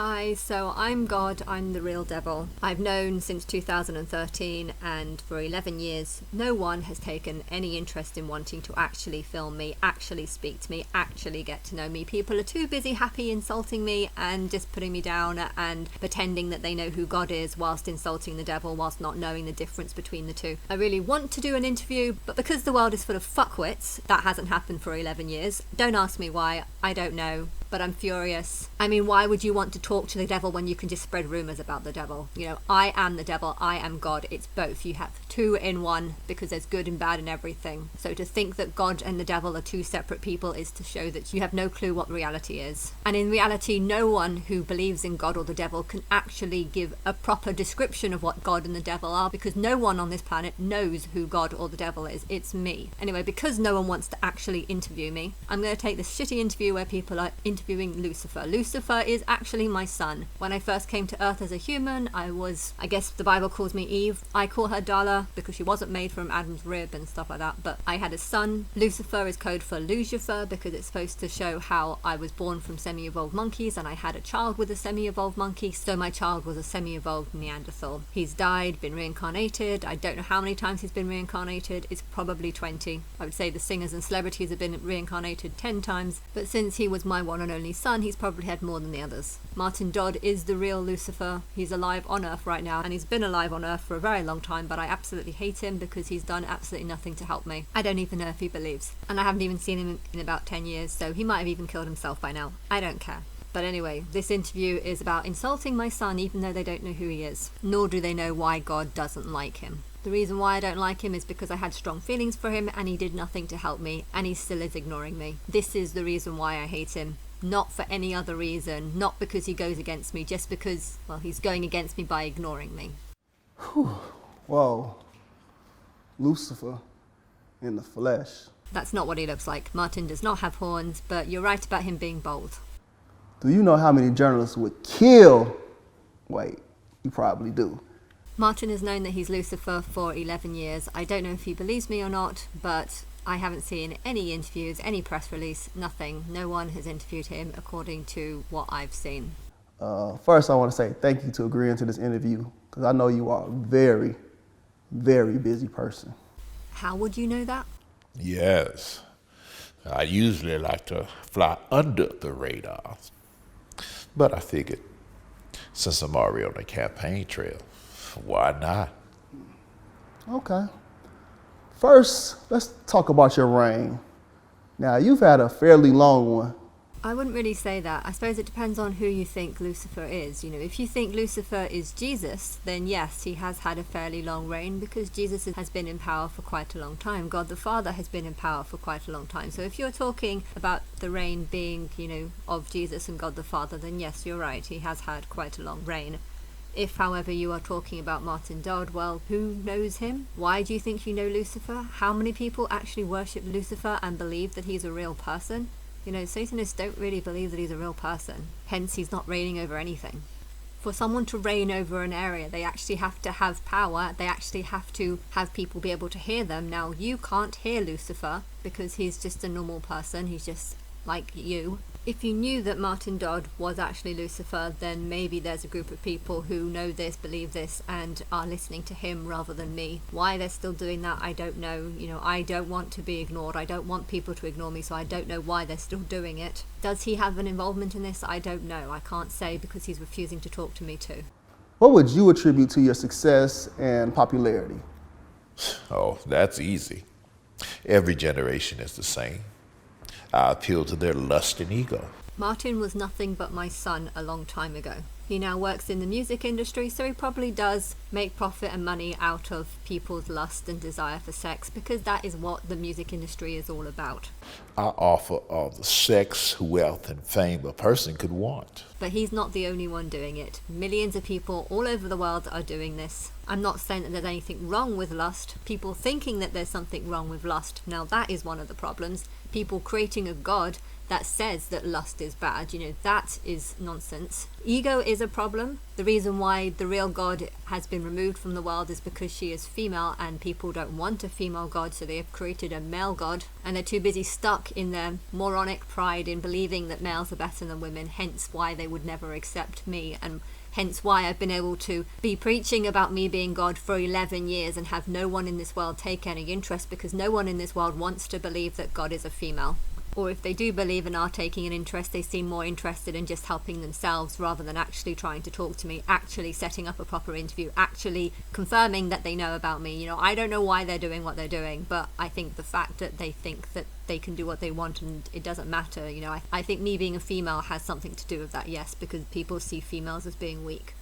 Hi, so I'm God, I'm the real devil. I've known since 2013, and for 11 years, no one has taken any interest in wanting to actually film me, actually speak to me, actually get to know me. People are too busy happy insulting me and just putting me down and pretending that they know who God is whilst insulting the devil, whilst not knowing the difference between the two. I really want to do an interview, but because the world is full of fuckwits, that hasn't happened for 11 years. Don't ask me why, I don't know. But I'm furious. I mean, why would you want to talk to the devil when you can just spread rumours about the devil? You know, I am the devil, I am God. It's both. You have two in one because there's good and bad in everything. So to think that God and the devil are two separate people is to show that you have no clue what reality is. And in reality, no one who believes in God or the devil can actually give a proper description of what God and the devil are, because no one on this planet knows who God or the devil is. It's me. Anyway, because no one wants to actually interview me, I'm going to take this shitty interview where people are interviewing Lucifer. Lucifer is actually my son. When I first came to Earth as a human, I guess the Bible calls me Eve. I call her Dala because she wasn't made from Adam's rib and stuff like that. But I had a son. Lucifer is code for Lucifer because it's supposed to show how I was born from semi-evolved monkeys and I had a child with a semi-evolved monkey. So my child was a semi-evolved Neanderthal. He's died, been reincarnated. I don't know how many times he's been reincarnated. It's probably 20. I would say the singers and celebrities have been reincarnated 10 times. But since he was my one and only son, he's probably had more than the others. Martin Dodd is the real Lucifer. He's alive on Earth right now, and he's been alive on Earth for a very long time, but I absolutely hate him because he's done absolutely nothing to help me. I don't even know if he believes. And I haven't even seen him in about 10 years, so he might have even killed himself by now. I don't care. But anyway, this interview is about insulting my son even though they don't know who he is, nor do they know why God doesn't like him. The reason why I don't like him is because I had strong feelings for him and he did nothing to help me, and he still is ignoring me. This is the reason why I hate him. Not for any other reason, not because he goes against me, just because, well, he's going against me by ignoring me. Whoa, Lucifer in the flesh. That's not what he looks like. Martin does not have horns, but you're right about him being bold. Do you know how many journalists would kill? Wait, you probably do. Martin has known that he's Lucifer for 11 years. I don't know if he believes me or not, but I haven't seen any interviews, any press release, nothing. No one has interviewed him according to what I've seen. First, I want to say thank you to agreeing to this interview, because I know you are a very, very busy person. How would you know that? Yes. I usually like to fly under the radar. But I figured, since I'm already on the campaign trail, why not? Okay. First, let's talk about your reign. Now, you've had a fairly long one. I wouldn't really say that. I suppose it depends on who you think Lucifer is. You know, if you think Lucifer is Jesus, then yes, he has had a fairly long reign because Jesus has been in power for quite a long time. God the Father has been in power for quite a long time. So if you're talking about the reign being, you know, of Jesus and God the Father, then yes, you're right. He has had quite a long reign. If, however, you are talking about Martin Dodd, well, who knows him? Why do you think you know Lucifer? How many people actually worship Lucifer and believe that he's a real person? You know, Satanists don't really believe that he's a real person. Hence, he's not reigning over anything. For someone to reign over an area, they actually have to have power. They actually have to have people be able to hear them. Now, you can't hear Lucifer because he's just a normal person. He's just like you. If you knew that Martin Dodd was actually Lucifer, then maybe there's a group of people who know this, believe this, and are listening to him rather than me. Why they're still doing that, I don't know. You know, I don't want to be ignored. I don't want people to ignore me, so I don't know why they're still doing it. Does he have an involvement in this? I don't know. I can't say because he's refusing to talk to me too. What would you attribute to your success and popularity? Oh, that's easy. Every generation is the same. I appeal to their lust and ego. Martin was nothing but my son a long time ago. He now works in the music industry, so he probably does make profit and money out of people's lust and desire for sex, because that is what the music industry is all about. I offer all the sex, wealth, and fame a person could want. But he's not the only one doing it. Millions of people all over the world are doing this. I'm not saying that there's anything wrong with lust. People thinking that there's something wrong with lust, now that is one of the problems. People creating a god that says that lust is bad. That is nonsense. Ego is a problem. The reason why the real God has been removed from the world is because she is female, and people don't want a female God, so they have created a male God, and they're too busy stuck in their moronic pride in believing that males are better than women, hence why they would never accept me, and hence why I've been able to be preaching about me being God for 11 years and have no one in this world take any interest, because no one in this world wants to believe that God is a female. Or if they do believe and are taking an interest, they seem more interested in just helping themselves rather than actually trying to talk to me, actually setting up a proper interview, actually confirming that they know about me. I don't know why they're doing what they're doing, but I think the fact that they think that they can do what they want and it doesn't matter, I think me being a female has something to do with that, yes, because people see females as being weak.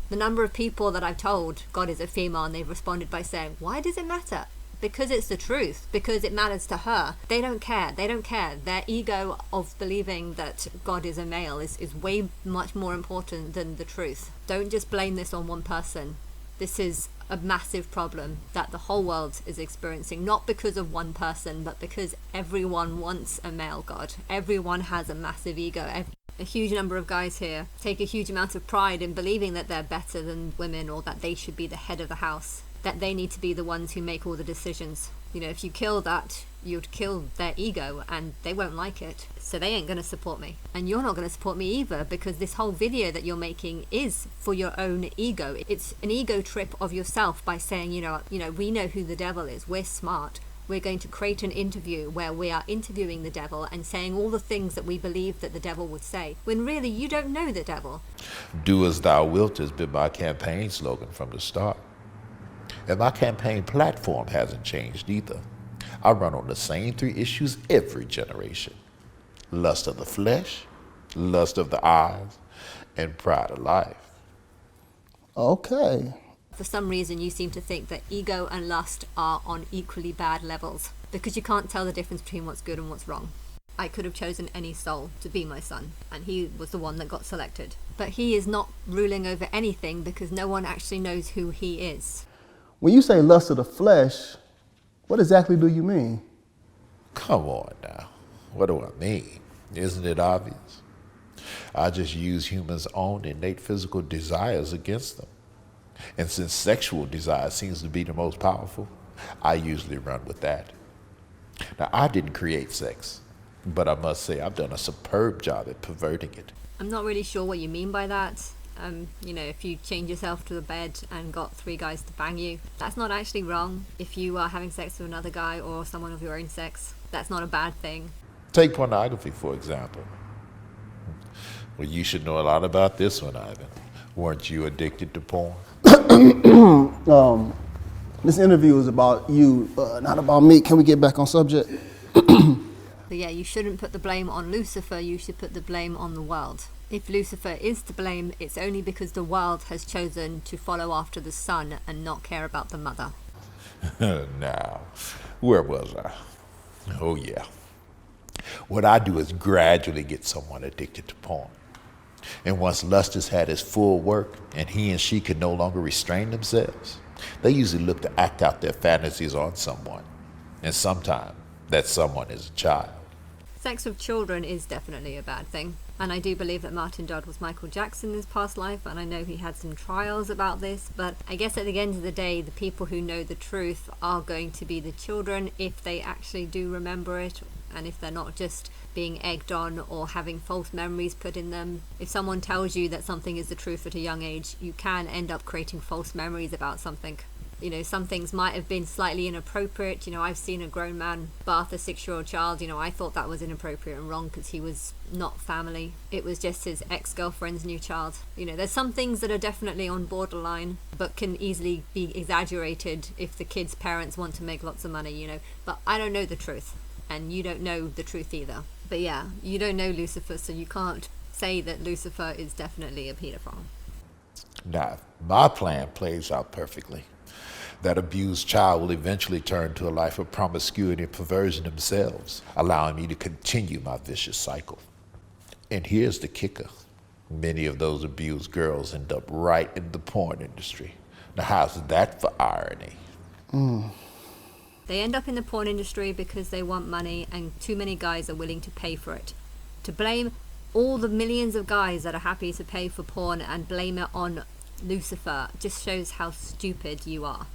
The number of people that I've told God is a female and they've responded by saying, why does it matter? Because it's the truth, because it matters to her. They don't care. Their ego of believing that God is a male is way much more important than the truth. Don't just blame this on one person. This is a massive problem that the whole world is experiencing, not because of one person, but because everyone wants a male God. Everyone has a massive ego. A huge number of guys here take a huge amount of pride in believing that they're better than women, or that they should be the head of the house, that they need to be the ones who make all the decisions. If you kill that, you'd kill their ego, and they won't like it. So they ain't going to support me. And you're not going to support me either, because this whole video that you're making is for your own ego. It's an ego trip of yourself by saying, we know who the devil is. We're smart. We're going to create an interview where we are interviewing the devil and saying all the things that we believe that the devil would say, when really you don't know the devil. Do as thou wilt has been my campaign slogan from the start. And my campaign platform hasn't changed either. I run on the same 3 issues every generation: lust of the flesh, lust of the eyes, and pride of life. Okay. For some reason, you seem to think that ego and lust are on equally bad levels, because you can't tell the difference between what's good and what's wrong. I could have chosen any soul to be my son, and he was the one that got selected. But he is not ruling over anything, because no one actually knows who he is. When you say lust of the flesh, what exactly do you mean? Come on now. What do I mean? Isn't it obvious? I just use humans' own innate physical desires against them. And since sexual desire seems to be the most powerful, I usually run with that. Now, I didn't create sex, but I must say I've done a superb job at perverting it. I'm not really sure what you mean by that. If you change yourself to a bed and got 3 guys to bang you, that's not actually wrong. If you are having sex with another guy or someone of your own sex, that's not a bad thing. Take pornography, for example. Well, you should know a lot about this one, Ivan. Weren't you addicted to porn? This interview is about you, not about me. Can we get back on subject? But yeah, you shouldn't put the blame on Lucifer, you should put the blame on the world. If Lucifer is to blame, it's only because the world has chosen to follow after the son and not care about the mother. Now, where was I? Oh yeah. What I do is gradually get someone addicted to porn. And once lust has had its full work and he and she can no longer restrain themselves, they usually look to act out their fantasies on someone. And sometimes that someone is a child. Sex with children is definitely a bad thing. And I do believe that Martin Dodd was Michael Jackson in his past life, and I know he had some trials about this, but I guess at the end of the day, the people who know the truth are going to be the children, if they actually do remember it, and if they're not just being egged on or having false memories put in them. If someone tells you that something is the truth at a young age, you can end up creating false memories about something. Some things might have been slightly inappropriate. I've seen a grown man bath a 6-year-old child. I thought that was inappropriate and wrong because he was not family. It was just his ex-girlfriend's new child. There's some things that are definitely on borderline, but can easily be exaggerated if the kid's parents want to make lots of money, But I don't know the truth, and you don't know the truth either. But yeah, you don't know Lucifer, so you can't say that Lucifer is definitely a pedophile. Now, my plan plays out perfectly. That abused child will eventually turn to a life of promiscuity and perversion themselves, allowing me to continue my vicious cycle. And here's the kicker. Many of those abused girls end up right in the porn industry. Now, how's that for irony? They end up in the porn industry because they want money and too many guys are willing to pay for it. To blame all the millions of guys that are happy to pay for porn and blame it on Lucifer just shows how stupid you are.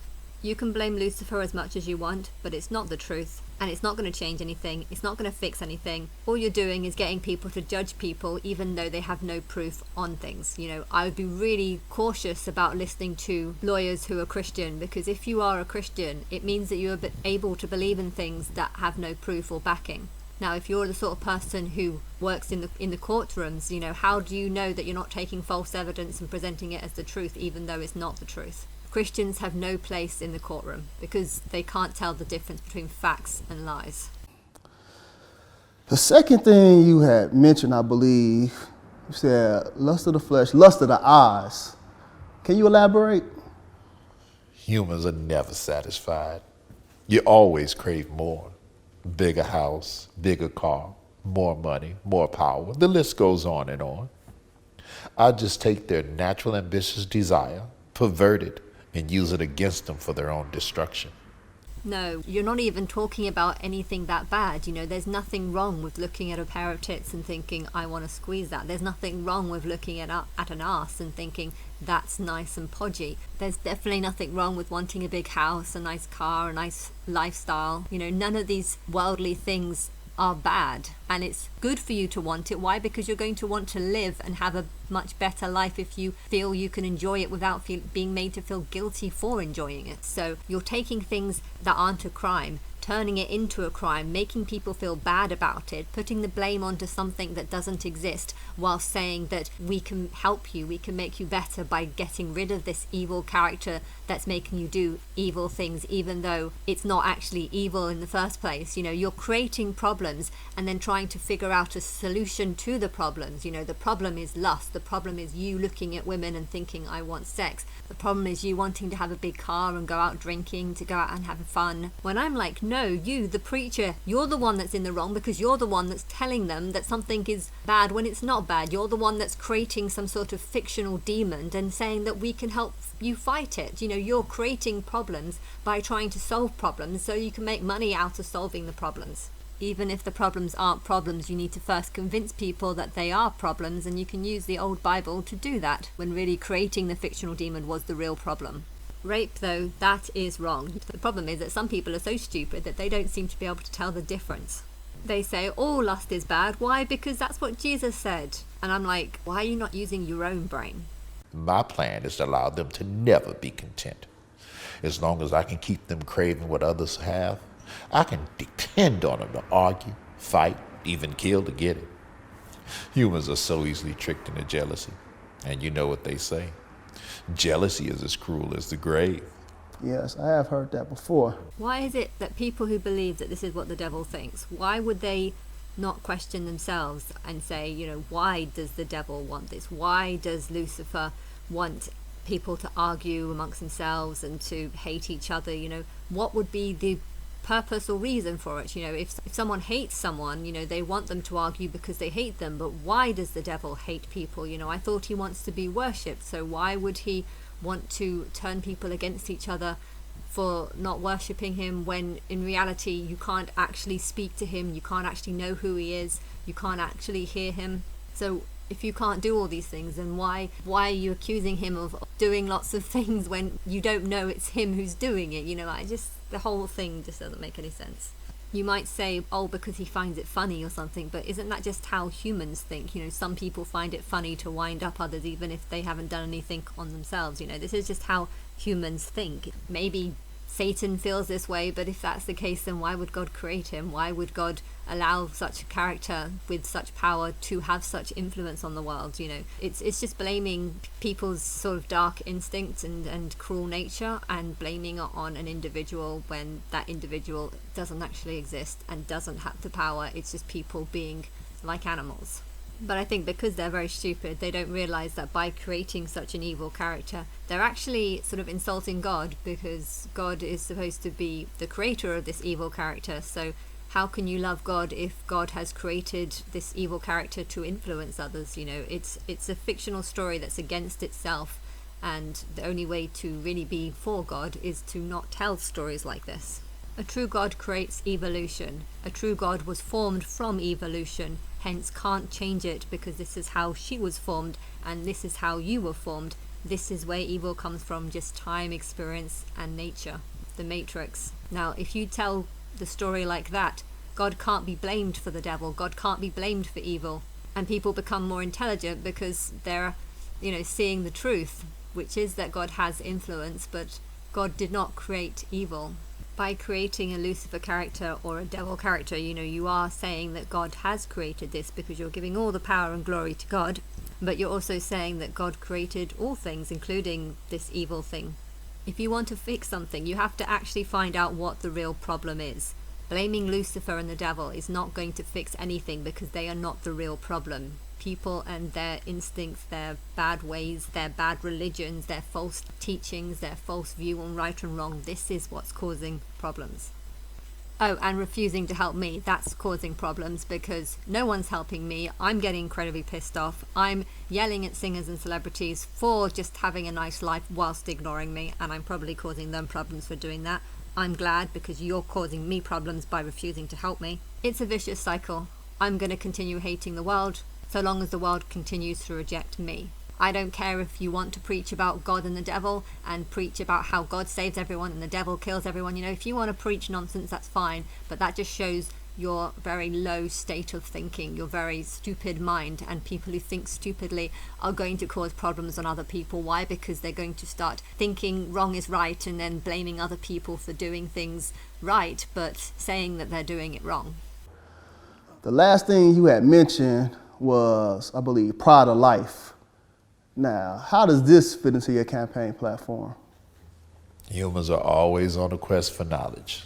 You can blame Lucifer as much as you want, but it's not the truth, and it's not going to change anything. It's not going to fix anything. All you're doing is getting people to judge people even though they have no proof on things. You know, I would be really cautious about listening to lawyers who are Christian, because if you are a Christian, it means that you're able to believe in things that have no proof or backing. Now, if you're the sort of person who works in the courtrooms, you know, how do you know that you're not taking false evidence and presenting it as the truth even though it's not the truth? Christians have no place in the courtroom because they can't tell the difference between facts and lies. The second thing you had mentioned, I believe, you said lust of the flesh, lust of the eyes. Can you elaborate? Humans are never satisfied. You always crave more. Bigger house, bigger car, more money, more power. The list goes on and on. I just take their natural ambitious desire, pervert it, and use it against them for their own destruction. No, you're not even talking about anything that bad. You know, there's nothing wrong with looking at a pair of tits and thinking, I want to squeeze that. There's nothing wrong with looking at an arse and thinking, that's nice and podgy. There's definitely nothing wrong with wanting a big house, a nice car, a nice lifestyle. You know, none of these worldly things are bad, and it's good for you to want it. Why? Because you're going to want to live and have a much better life if you feel you can enjoy it without being made to feel guilty for enjoying it. So you're taking things that aren't a crime, turning it into a crime, making people feel bad about it, putting the blame onto something that doesn't exist, while saying that we can help you, we can make you better by getting rid of this evil character that's making you do evil things, even though it's not actually evil in the first place. You know, you're creating problems and then trying to figure out a solution to the problems. You know, the problem is lust. The problem is you looking at women and thinking, I want sex. The problem is you wanting to have a big car and go out drinking, to go out and have fun. When I'm like, no, you, the preacher, you're the one that's in the wrong, because you're the one that's telling them that something is bad when it's not bad. You're the one that's creating some sort of fictional demon and saying that we can help you fight it. You know, you're creating problems by trying to solve problems so you can make money out of solving the problems. Even if the problems aren't problems, you need to first convince people that they are problems, and you can use the old Bible to do that, when really creating the fictional demon was the real problem. Rape, though, that is wrong. The problem is that some people are so stupid that they don't seem to be able to tell the difference. They say, oh, lust is bad. Why? Because that's what Jesus said. And I'm like, why are you not using your own brain? My plan is to allow them to never be content. As long as I can keep them craving what others have, I can depend on them to argue, fight, even kill to get it. Humans are so easily tricked into jealousy. And you know what they say. Jealousy is as cruel as the grave. Yes, I have heard that before. Why is it that people who believe that this is what the devil thinks, why would they not question themselves and say, you know, why does the devil want this? Why does Lucifer want people to argue amongst themselves and to hate each other? You know, what would be the purpose or reason for it? You know, if someone hates someone, you know, they want them to argue because they hate them. But why does the devil hate people? You know, I thought he wants to be worshipped, so why would he want to turn people against each other for not worshipping him, when in reality you can't actually speak to him, you can't actually know who he is, you can't actually hear him? So if you can't do all these things, then why are you accusing him of doing lots of things when you don't know it's him who's doing it? You know, the whole thing just doesn't make any sense. You might say, oh, because he finds it funny or something, but isn't that just how humans think? You know, some people find it funny to wind up others even if they haven't done anything on themselves. You know, this is just how humans think. Maybe Satan feels this way, but if that's the case, then why would God create him? Why would God allow such a character with such power to have such influence on the world? You know, it's just blaming people's sort of dark instincts and cruel nature, and blaming it on an individual when that individual doesn't actually exist and doesn't have the power. It's just people being like animals. But I think because they're very stupid, they don't realize that by creating such an evil character, they're actually sort of insulting God, because God is supposed to be the creator of this evil character. So how can you love God if God has created this evil character to influence others? You know, it's a fictional story that's against itself, and the only way to really be for God is to not tell stories like this. A true God creates evolution. A true God was formed from evolution. hence can't change it because this is how she was formed and this is how you were formed. This is where evil comes from, just time, experience, and nature, the matrix. Now, if you tell the story like that, God can't be blamed for the devil. God can't be blamed for evil. And people become more intelligent because they're, seeing the truth, which is that God has influence, but God did not create evil. By creating a Lucifer character or a devil character, you are saying that God has created this because you're giving all the power and glory to God, but you're also saying that God created all things, including this evil thing. If you want to fix something, you have to actually find out what the real problem is. Blaming Lucifer and the devil is not going to fix anything because they are not the real problem. People and their instincts, their bad ways, their bad religions, their false teachings, their false view on right and wrong, this is what's causing problems. Oh, and refusing to help me, that's causing problems because no one's helping me. I'm getting incredibly pissed off. I'm yelling at singers and celebrities for just having a nice life whilst ignoring me, and I'm probably causing them problems for doing that. I'm glad because you're causing me problems by refusing to help me. It's a vicious cycle. I'm going to continue hating the world so long as the world continues to reject me. I don't care if you want to preach about God and the devil and preach about how God saves everyone and the devil kills everyone. If you want to preach nonsense, that's fine, but that just shows your very low state of thinking, your very stupid mind, and people who think stupidly are going to cause problems on other people. Why? Because they're going to start thinking wrong is right and then blaming other people for doing things right, but saying that they're doing it wrong. The last thing you had mentioned was, I believe, pride of life. Now, how does this fit into your campaign platform? Humans are always on a quest for knowledge.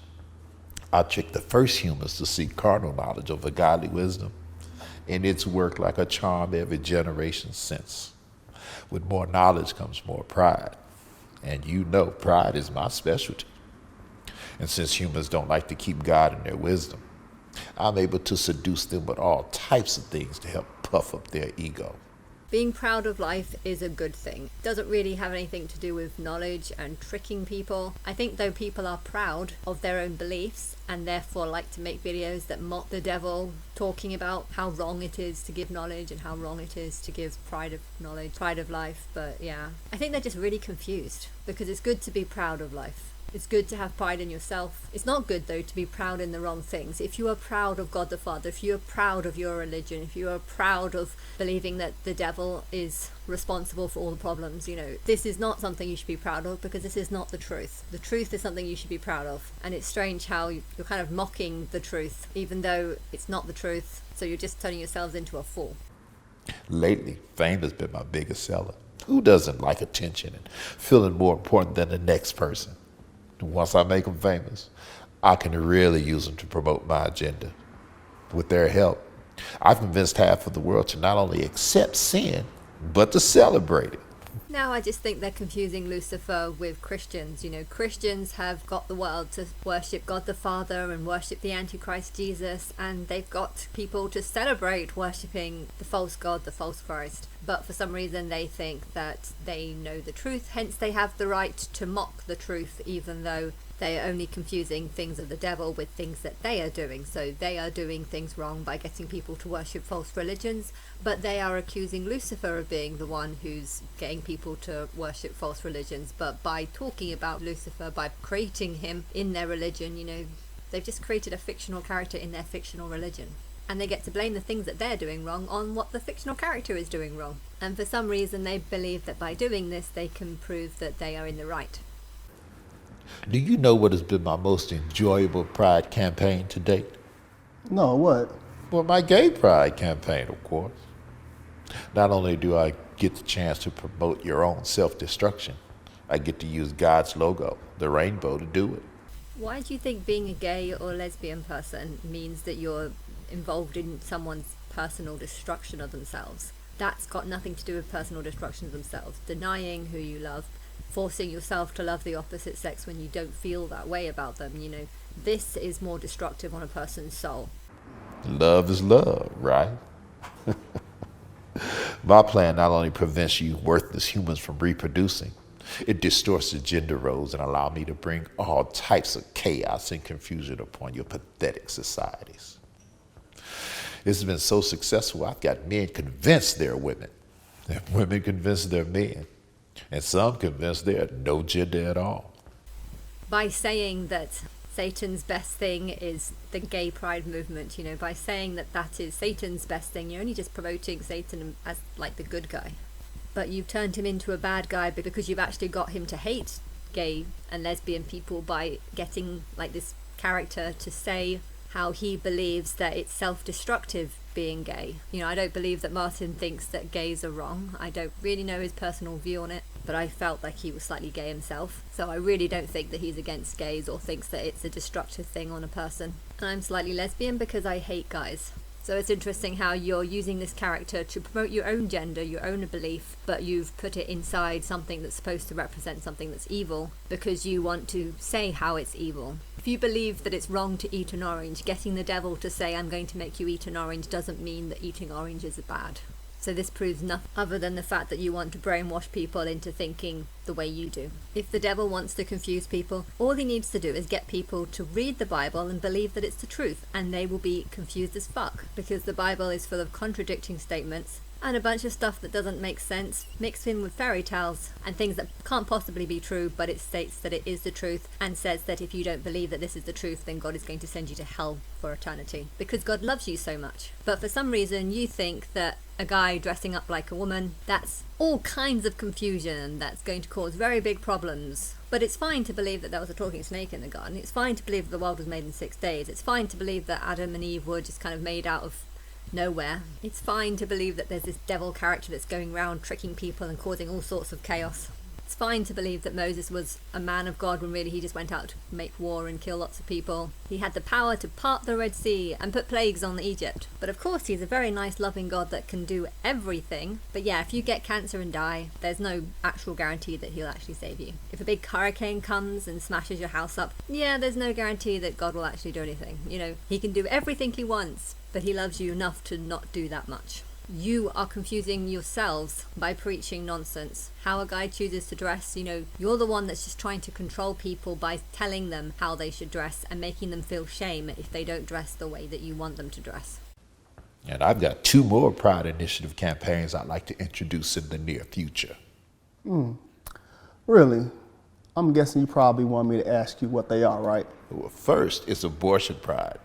I tricked the first humans to seek carnal knowledge over godly wisdom, and it's worked like a charm every generation since. With more knowledge comes more pride, and pride is my specialty. And since humans don't like to keep God in their wisdom, I'm able to seduce them with all types of things to help puff up their ego. Being proud of life is a good thing. It doesn't really have anything to do with knowledge and tricking people. I think though people are proud of their own beliefs and therefore like to make videos that mock the devil, talking about how wrong it is to give knowledge and how wrong it is to give pride of knowledge, pride of life. But yeah, I think they're just really confused because it's good to be proud of life. It's good to have pride in yourself. It's not good, though, to be proud in the wrong things. If you are proud of God the Father, if you are proud of your religion, if you are proud of believing that the devil is responsible for all the problems, this is not something you should be proud of because this is not the truth. The truth is something you should be proud of. And it's strange how you're kind of mocking the truth, even though it's not the truth. So you're just turning yourselves into a fool. Lately, fame has been my biggest seller. Who doesn't like attention and feeling more important than the next person? Once I make them famous, I can really use them to promote my agenda. With their help, I've convinced half of the world to not only accept sin, but to celebrate it. Now I just think they're confusing Lucifer with Christians. Christians have got the world to worship God the Father and worship the Antichrist Jesus, and they've got people to celebrate worshipping the false God, the false Christ. But for some reason they think that they know the truth, hence they have the right to mock the truth, even though they are only confusing things of the devil with things that they are doing. So they are doing things wrong by getting people to worship false religions, but they are accusing Lucifer of being the one who's getting people to worship false religions. But by talking about Lucifer, by creating him in their religion, they've just created a fictional character in their fictional religion. And they get to blame the things that they're doing wrong on what the fictional character is doing wrong. And for some reason they believe that by doing this they can prove that they are in the right. Do you know what has been my most enjoyable pride campaign to date? No, what? Well, my gay pride campaign, of course. Not only do I get the chance to promote your own self-destruction, I get to use God's logo, the rainbow, to do it. Why do you think being a gay or lesbian person means that you're involved in someone's personal destruction of themselves? That's got nothing to do with personal destruction of themselves. Denying who you love, forcing yourself to love the opposite sex when you don't feel that way about them, this is more destructive on a person's soul. Love is love, right? My plan not only prevents you worthless humans from reproducing, it distorts the gender roles and allows me to bring all types of chaos and confusion upon your pathetic societies. It's been so successful, I've got men convinced they're women, and women convinced they're men, and some convinced they're no gender at all. By saying that Satan's best thing is the gay pride movement, by saying that that is Satan's best thing, you're only just promoting Satan as like the good guy. But you've turned him into a bad guy because you've actually got him to hate gay and lesbian people by getting like this character to say how he believes that it's self-destructive being gay. I don't believe that Martin thinks that gays are wrong. I don't really know his personal view on it, but I felt like he was slightly gay himself. So I really don't think that he's against gays or thinks that it's a destructive thing on a person. And I'm slightly lesbian because I hate guys. So it's interesting how you're using this character to promote your own gender, your own belief, but you've put it inside something that's supposed to represent something that's evil because you want to say how it's evil. If you believe that it's wrong to eat an orange, getting the devil to say, I'm going to make you eat an orange, doesn't mean that eating oranges is bad. So this proves nothing other than the fact that you want to brainwash people into thinking the way you do. If the devil wants to confuse people, all he needs to do is get people to read the Bible and believe that it's the truth, and they will be confused as fuck, because the Bible is full of contradicting statements and a bunch of stuff that doesn't make sense, mixed in with fairy tales and things that can't possibly be true, but it states that it is the truth and says that if you don't believe that this is the truth, then God is going to send you to hell for eternity because God loves you so much. But for some reason you think that a guy dressing up like a woman, that's all kinds of confusion, that's going to cause very big problems. But it's fine to believe that there was a talking snake in the garden. It's fine to believe that the world was made in 6 days. It's fine to believe that Adam and Eve were just kind of made out of nowhere. It's fine to believe that there's this devil character that's going around tricking people and causing all sorts of chaos. It's fine to believe that Moses was a man of God when really he just went out to make war and kill lots of people. He had the power to part the Red Sea and put plagues on Egypt. But of course he's a very nice loving God that can do everything. But yeah, if you get cancer and die, there's no actual guarantee that he'll actually save you. If a big hurricane comes and smashes your house up, yeah, there's no guarantee that God will actually do anything. He can do everything he wants, but he loves you enough to not do that much. You are confusing yourselves by preaching nonsense. How a guy chooses to dress, you're the one that's just trying to control people by telling them how they should dress and making them feel shame if they don't dress the way that you want them to dress. And I've got 2 more Pride Initiative campaigns I'd like to introduce in the near future. Really? I'm guessing you probably want me to ask you what they are, right? Well, first, it's Abortion Pride.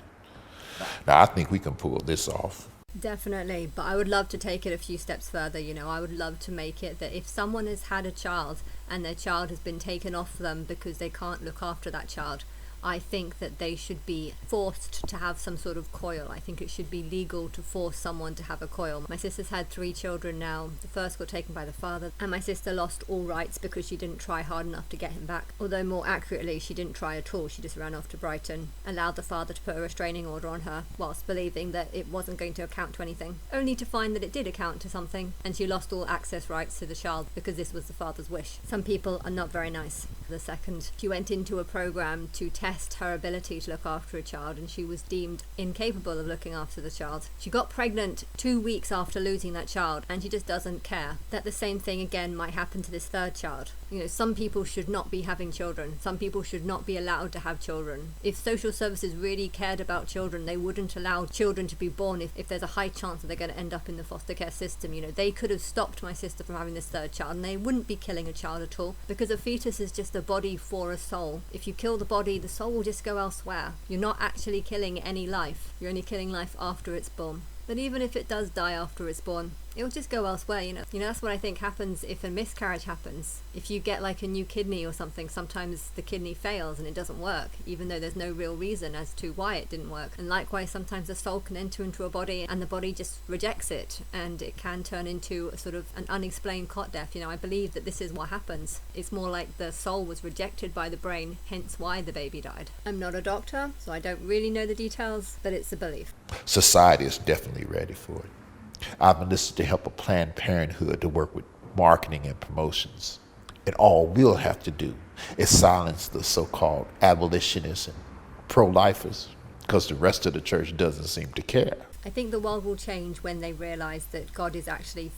Now, I think we can pull this off. Definitely, but I would love to take it a few steps further. I would love to make it that if someone has had a child and their child has been taken off them because they can't look after that child, I think that they should be forced to have some sort of coil. I think it should be legal to force someone to have a coil. My sister's had 3 children now. The first got taken by the father, and my sister lost all rights because she didn't try hard enough to get him back. Although more accurately, she didn't try at all. She just ran off to Brighton, allowed the father to put a restraining order on her whilst believing that it wasn't going to account to anything, only to find that it did account to something, and she lost all access rights to the child because this was the father's wish. Some people are not very nice. The second, she went into a program to test her ability to look after a child, and she was deemed incapable of looking after the child. She got pregnant 2 weeks after losing that child, and she just doesn't care that the same thing again might happen to this 3rd child. Some people should not be having children. Some people should not be allowed to have children. If social services really cared about children, they wouldn't allow children to be born if there's a high chance that they're going to end up in the foster care system. They could have stopped my sister from having this 3rd child, and they wouldn't be killing a child at all, because a fetus is just a body for a soul. If you kill the body, the soul will just go elsewhere. You're not actually killing any life. You're only killing life after it's born. But even if it does die after it's born, it'll just go elsewhere. That's what I think happens if a miscarriage happens. If you get like a new kidney or something, sometimes the kidney fails and it doesn't work, even though there's no real reason as to why it didn't work. And likewise, sometimes a soul can enter into a body and the body just rejects it, and it can turn into a sort of an unexplained cot death. I believe that this is what happens. It's more like the soul was rejected by the brain, hence why the baby died. I'm not a doctor, so I don't really know the details, but it's a belief. Society is definitely ready for it. I've enlisted to help a Planned Parenthood to work with marketing and promotions. And all we'll have to do is silence the so-called abolitionists and pro-lifers, because the rest of the church doesn't seem to care. I think the world will change when they realize that God is actually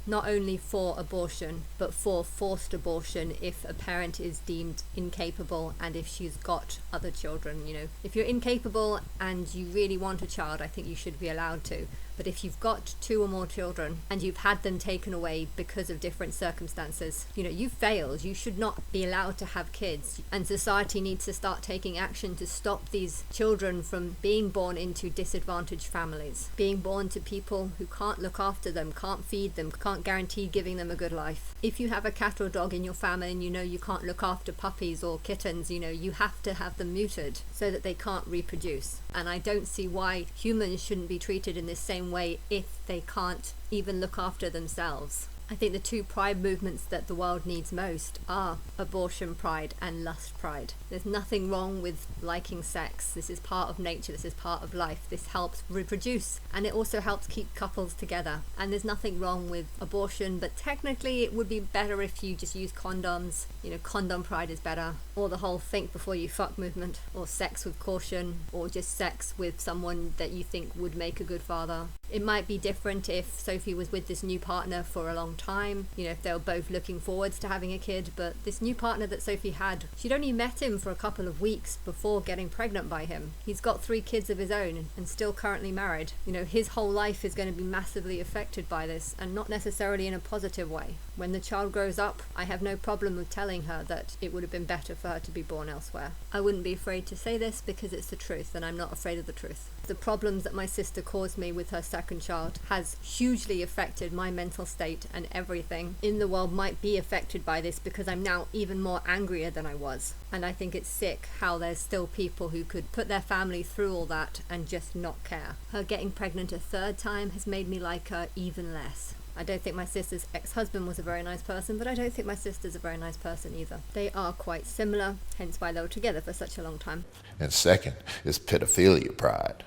not only for abortion, but for forced abortion if a parent is deemed incapable and if she's got other children. If you're incapable and you really want a child, I think you should be allowed to. But if you've got 2 or more children and you've had them taken away because of different circumstances, you've failed. You should not be allowed to have kids. And society needs to start taking action to stop these children from being born into disadvantaged families, being born to people who can't look after them, can't feed them, can't guarantee giving them a good life. If you have a cat or dog in your family and you can't look after puppies or kittens, you have to have them neutered so that they can't reproduce. And I don't see why humans shouldn't be treated in this same way if they can't even look after themselves. I think the 2 pride movements that the world needs most are abortion pride and lust pride. There's nothing wrong with liking sex. This is part of nature. This is part of life. This helps reproduce, and it also helps keep couples together. And there's nothing wrong with abortion, but technically it would be better if you just use condoms. Condom pride is better. Or the whole think before you fuck movement, or sex with caution, or just sex with someone that you think would make a good father. It might be different if Sophie was with this new partner for a long time, if they were both looking forwards to having a kid, but this new partner that Sophie had, she'd only met him for a couple of weeks before getting pregnant by him. He's got 3 kids of his own and still currently married. His whole life is going to be massively affected by this, and not necessarily in a positive way. When the child grows up, I have no problem with telling her that it would have been better for her to be born elsewhere. I wouldn't be afraid to say this because it's the truth, and I'm not afraid of the truth. The problems that my sister caused me with her second child has hugely affected my mental state, and everything in the world might be affected by this because I'm now even more angrier than I was. And I think it's sick how there's still people who could put their family through all that and just not care. Her getting pregnant a 3rd time has made me like her even less. I don't think my sister's ex-husband was a very nice person, but I don't think my sister's a very nice person either. They are quite similar, hence why they were together for such a long time. And second is pedophilia pride.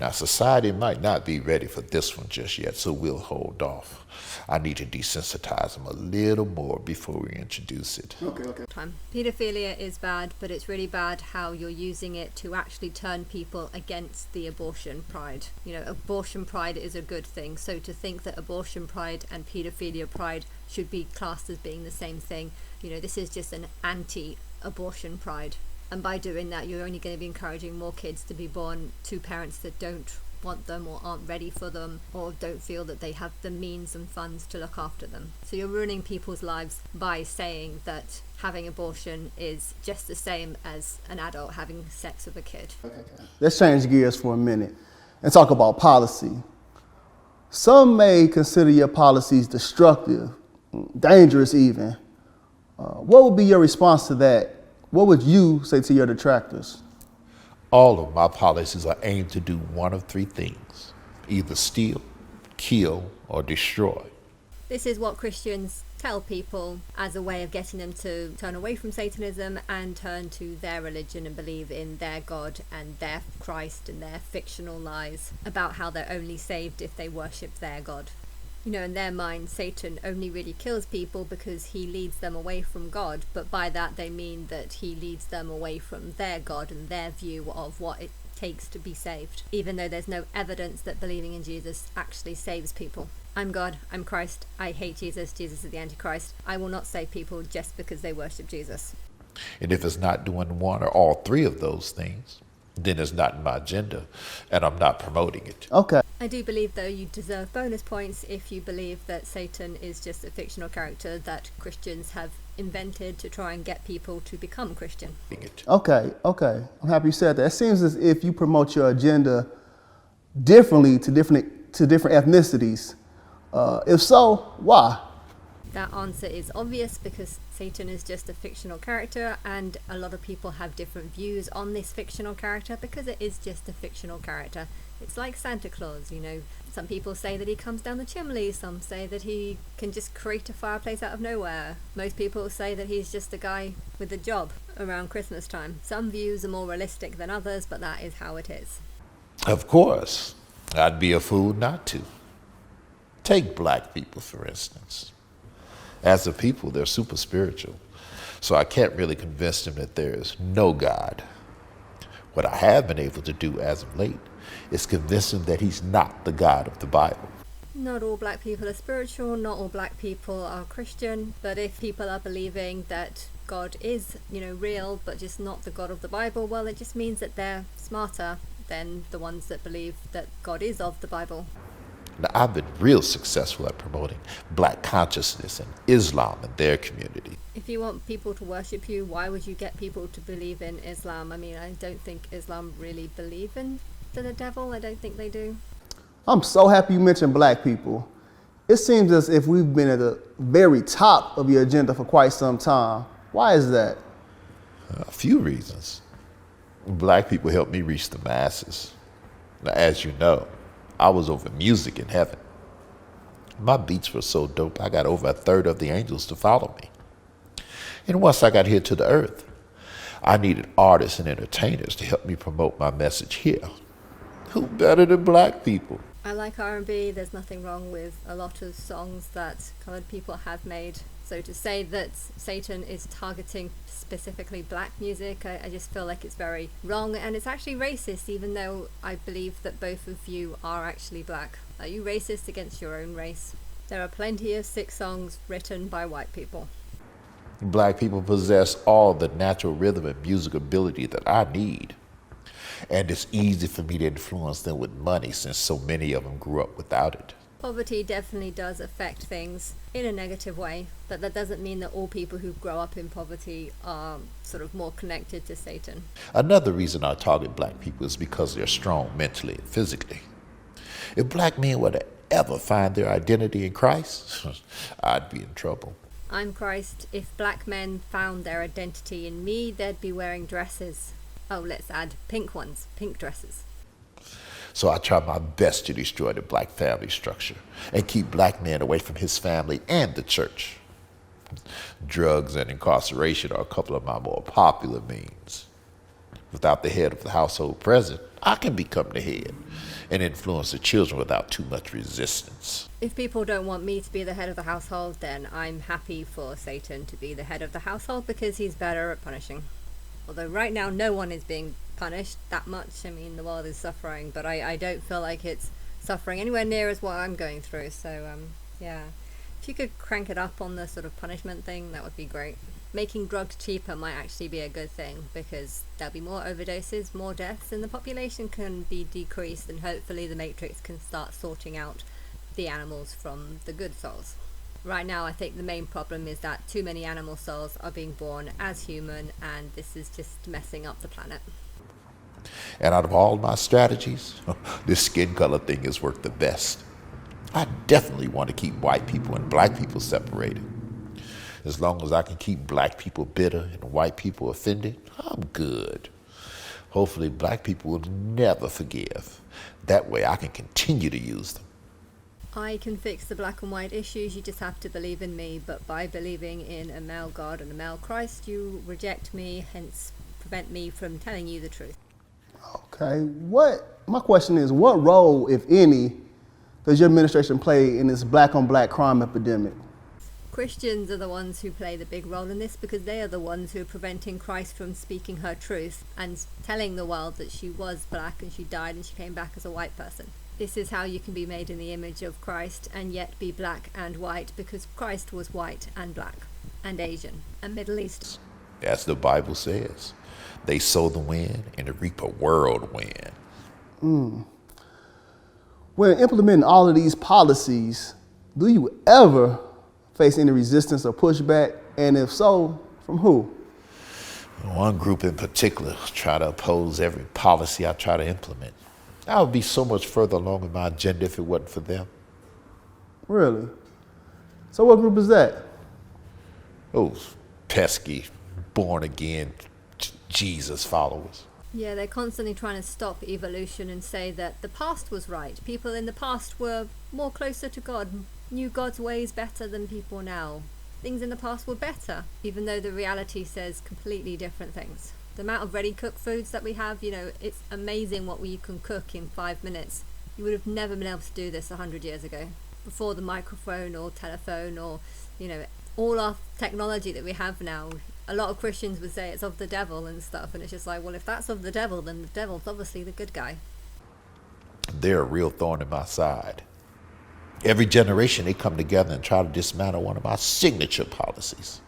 Now, society might not be ready for this one just yet, so we'll hold off. I need to desensitize them a little more before we introduce it. Okay. Pedophilia is bad, but it's really bad how you're using it to actually turn people against the abortion pride. Abortion pride is a good thing, so to think that abortion pride and pedophilia pride should be classed as being the same thing, this is just an anti-abortion pride. And by doing that, you're only going to be encouraging more kids to be born to parents that don't want them or aren't ready for them or don't feel that they have the means and funds to look after them. So you're ruining people's lives by saying that having abortion is just the same as an adult having sex with a kid. Okay. Let's change gears for a minute and talk about policy. Some may consider your policies destructive, dangerous even. What would be your response to that? What would you say to your detractors? All of my policies are aimed to do one of 3 things: either steal, kill, or destroy. This is what Christians tell people as a way of getting them to turn away from Satanism and turn to their religion and believe in their God and their Christ and their fictional lies about how they're only saved if they worship their God. In their mind, Satan only really kills people because he leads them away from God, but by that they mean that he leads them away from their God and their view of what it takes to be saved, even though there's no evidence that believing in Jesus actually saves people. I'm God, I'm Christ, I hate Jesus, Jesus is the Antichrist. I will not save people just because they worship Jesus. And if it's not doing one or all 3 of those things, then it's not in my agenda, and I'm not promoting it. Okay. I do believe, though, you deserve bonus points if you believe that Satan is just a fictional character that Christians have invented to try and get people to become Christian. Okay. I'm happy you said that. It seems as if you promote your agenda differently to different ethnicities. If so, why? That answer is obvious because Satan is just a fictional character, and a lot of people have different views on this fictional character because it is just a fictional character. It's like Santa Claus, Some people say that he comes down the chimney, some say that he can just create a fireplace out of nowhere. Most people say that he's just a guy with a job around Christmas time. Some views are more realistic than others, but that is how it is. Of course, I'd be a fool not to. Take black people, for instance. As a people, they're super spiritual, so I can't really convince them that there is no God. What I have been able to do as of late is convince him that he's not the God of the Bible. Not all black people are spiritual, not all black people are Christian, but if people are believing that God is, real, but just not the God of the Bible, well, it just means that they're smarter than the ones that believe that God is of the Bible. Now, I've been real successful at promoting black consciousness and Islam in their community. If you want people to worship you, why would you get people to believe in Islam? I mean, I don't think Islam really believe in the devil. I don't think they do. I'm so happy you mentioned black people. It seems as if we've been at the very top of your agenda for quite some time. Why is that? A few reasons. Black people help me reach the masses. Now, as you know, I was over music in heaven. My beats were so dope, I got over a third of the angels to follow me. And once I got here to the earth, I needed artists and entertainers to help me promote my message here. Who better than black people? I like R&B. There's nothing wrong with a lot of songs that colored people have made. So to say that Satan is targeting specifically black music, I just feel like it's very wrong, and it's actually racist, even though I believe that both of you are actually black. Are you racist against your own race? There are plenty of sick songs written by white people. Black people possess all the natural rhythm and music ability that I need. And it's easy for me to influence them with money since so many of them grew up without it. Poverty definitely does affect things in a negative way, but that doesn't mean that all people who grow up in poverty are sort of more connected to Satan. Another reason I target black people is because they're strong mentally and physically. If black men were to ever find their identity in Christ, I'd be in trouble. I'm Christ. If black men found their identity in me, they'd be wearing dresses. Oh, let's add pink ones, pink dresses. So I try my best to destroy the black family structure and keep black men away from his family and the church. Drugs and incarceration are a couple of my more popular means. Without the head of the household present, I can become the head and influence the children without too much resistance. If people don't want me to be the head of the household, then I'm happy for Satan to be the head of the household because he's better at punishing. Although right now no one is being punished that much. I mean, the world is suffering, but I don't feel like it's suffering anywhere near as what I'm going through. So, yeah. If you could crank it up on the sort of punishment thing, that would be great. Making drugs cheaper might actually be a good thing because there'll be more overdoses, more deaths, and the population can be decreased, and hopefully the Matrix can start sorting out the animals from the good souls. Right now, I think the main problem is that too many animal souls are being born as human, and this is just messing up the planet. And out of all my strategies, this skin color thing has worked the best. I definitely want to keep white people and black people separated. As long as I can keep black people bitter and white people offended, I'm good. Hopefully black people will never forgive. That way I can continue to use them. I can fix the black and white issues, you just have to believe in me, but by believing in a male God and a male Christ, you reject me, hence prevent me from telling you the truth. Okay, my question is, what role, if any, does your administration play in this black on black crime epidemic? Christians are the ones who play the big role in this because they are the ones who are preventing Christ from speaking her truth and telling the world that she was black and she died and she came back as a white person. This is how you can be made in the image of Christ and yet be black and white, because Christ was white and black and Asian and Middle Eastern. As the Bible says, they sow the wind and reap a whirlwind. When implementing all of these policies, do you ever face any resistance or pushback? And if so, from who? One group in particular try to oppose every policy I try to implement. I would be so much further along in my agenda if it wasn't for them. Really? So what group is that? Those pesky, born-again Jesus followers. Yeah, they're constantly trying to stop evolution and say that the past was right. People in the past were more closer to God, knew God's ways better than people now. Things in the past were better, even though the reality says completely different things. The amount of ready-cooked foods that we have, it's amazing what you can cook in 5 minutes. You would have never been able to do this 100 years ago. Before the microphone or telephone or, all our technology that we have now, a lot of Christians would say it's of the devil and stuff, and it's just like, well, if that's of the devil, then the devil's obviously the good guy. They're a real thorn in my side. Every generation, they come together and try to dismantle one of my signature policies.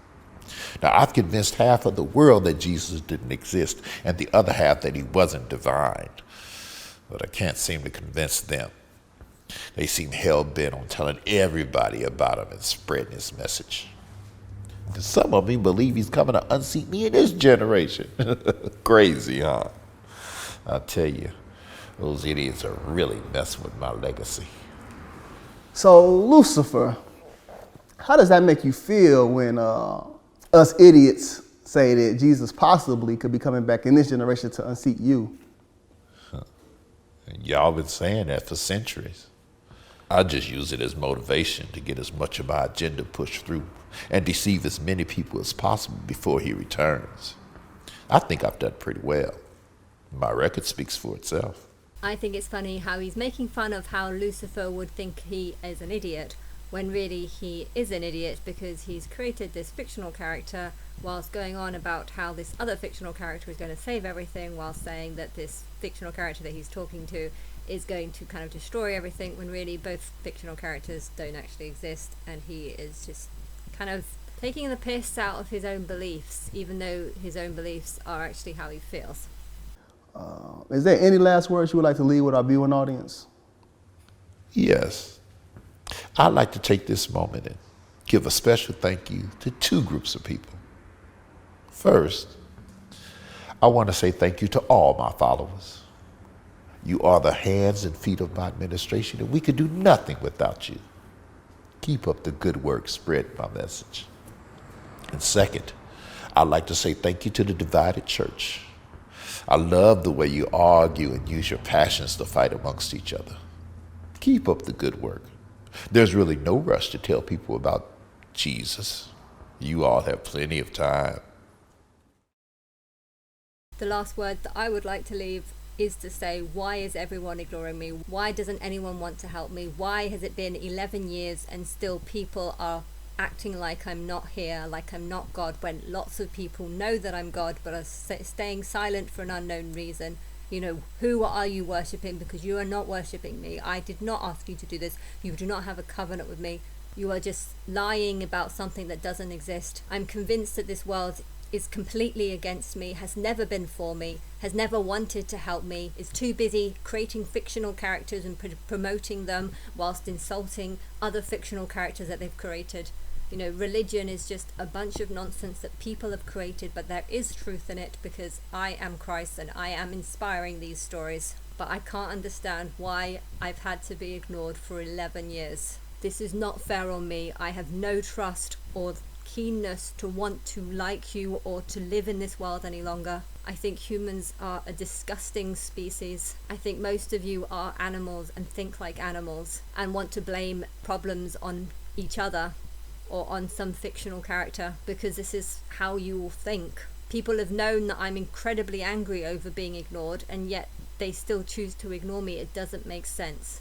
Now, I've convinced half of the world that Jesus didn't exist and the other half that he wasn't divine. But I can't seem to convince them. They seem hell-bent on telling everybody about him and spreading his message. And some of them believe he's coming to unseat me in this generation. Crazy, huh? I'll tell you, those idiots are really messing with my legacy. So, Lucifer, how does that make you feel when us idiots say that Jesus possibly could be coming back in this generation to unseat you? And y'all been saying that for centuries. I just use it as motivation to get as much of my agenda pushed through and deceive as many people as possible before he returns. I think I've done pretty well. My record speaks for itself. I think it's funny how he's making fun of how Lucifer would think he is an idiot, when really he is an idiot because he's created this fictional character whilst going on about how this other fictional character is going to save everything, while saying that this fictional character that he's talking to is going to kind of destroy everything, when really both fictional characters don't actually exist, and he is just kind of taking the piss out of his own beliefs, even though his own beliefs are actually how he feels. Is there any last words you would like to leave with our viewing audience? Yes. I'd like to take this moment and give a special thank you to two groups of people. First, I want to say thank you to all my followers. You are the hands and feet of my administration, and we could do nothing without you. Keep up the good work spreading my message. And second, I'd like to say thank you to the divided church. I love the way you argue and use your passions to fight amongst each other. Keep up the good work. There's really no rush to tell people about Jesus. You all have plenty of time. The last word that I would like to leave is to say, why is everyone ignoring me? Why doesn't anyone want to help me? Why has it been 11 years and still people are acting like I'm not here, like I'm not God, when lots of people know that I'm God but are staying silent for an unknown reason? You know, who are you worshipping? Because you are not worshipping me. I did not ask you to do this. You do not have a covenant with me. You are just lying about something that doesn't exist. I'm convinced that this world is completely against me, has never been for me, has never wanted to help me, is too busy creating fictional characters and promoting them whilst insulting other fictional characters that they've created. You know, religion is just a bunch of nonsense that people have created, but there is truth in it because I am Christ and I am inspiring these stories. But I can't understand why I've had to be ignored for 11 years. This is not fair on me. I have no trust or keenness to want to like you or to live in this world any longer. I think humans are a disgusting species. I think most of you are animals and think like animals and want to blame problems on each other or on some fictional character because this is how you all think. People have known that I'm incredibly angry over being ignored, and yet they still choose to ignore me. It doesn't make sense.